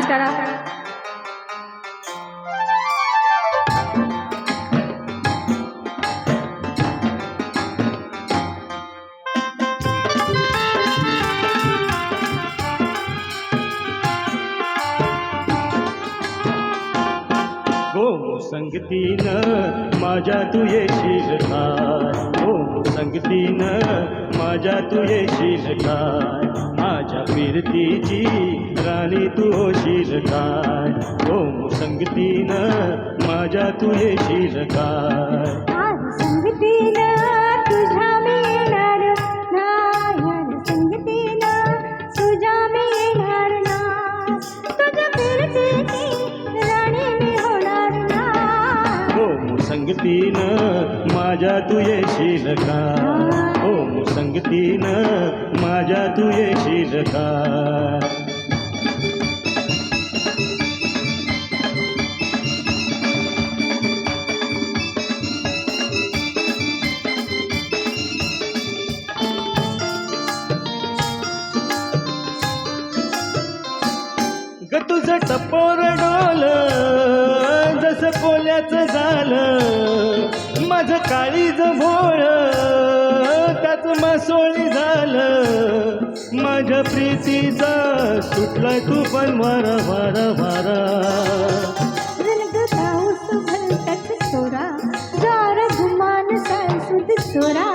करा. हो संगतीनं माझ्या तू येशील काय, हो संगतीनं माझ्या तू येशील काय, माझ्या फिरतीची राणी तू होशील काय, हो संगतीनं माझ्या तू येशील काय. संगतीनं तुझ्या मी येणार नाही, संगतीनं तुझ्या मी येणार नाही, तुझ्या फिरतीची राणी मी होणार नाही. हो संगतीनं माझ्या तू येशील काय, हो संगतीनं माझ्या तू येशील काय. ग तुझं टपोर डोल जसं कोल्याचं झालं, माझं काळीज भोळ त्याच मासोळी झालं, माझ्या प्रीतीचा सुटलाय तू पण वारा वारा वारा. सोरा गार घुमान सुध सोरा,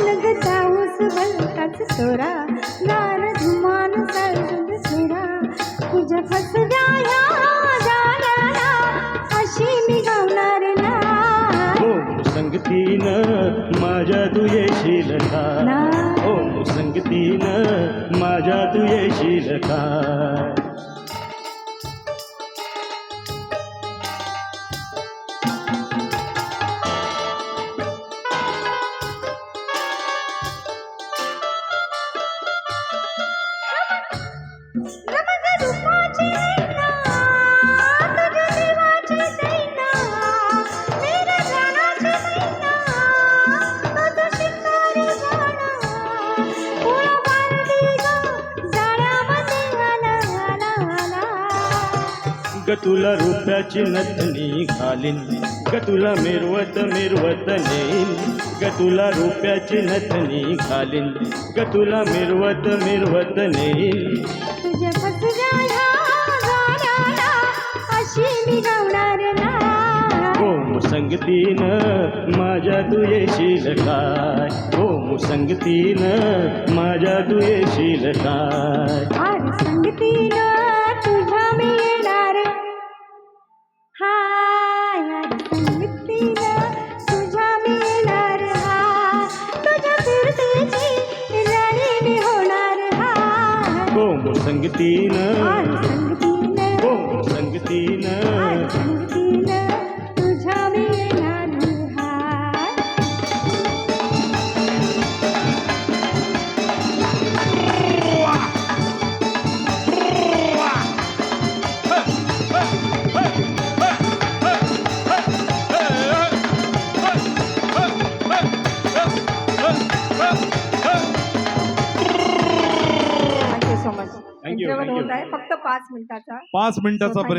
लगताऊस भलकाच सोरा गार घुमान सुध सोरा. तुझ्या फसव्या ह्या जाण्याला अशी मी गावणार ना, हो संगतीनं माझ्या तू येशील का, हो संगतीनं माझ्या तू येशील का. ग तुला रुपयाची नथनी घालीन, ग तुला मिरवत मिरवत नेईन, ग तुला रुपयाची नथनी घालीन, ग तुला मिरवत मिरवत नेईन. तुझ्या फसव्या ह्या गाण्याला अशी मी गावणार ना, हो संगतीनं माझ्या तू येशील काय, हो संगतीनं माझ्या तू येशील काय. आज संगतीनं तुझ्या मी येणार, हाय आज संगतीनं तुझ्या मी येणार, हाय तुझ्या फिरतीची राणी मी होणार, हाय हो संगतीनं, आज संगतीनं, हो संगतीनं, आज संगतीनं तुझ्या मी येणार, हाय. Thank you, interval thank you. होत आहे फक्त 5 मिनिटाचा. 5 मिनिटाचा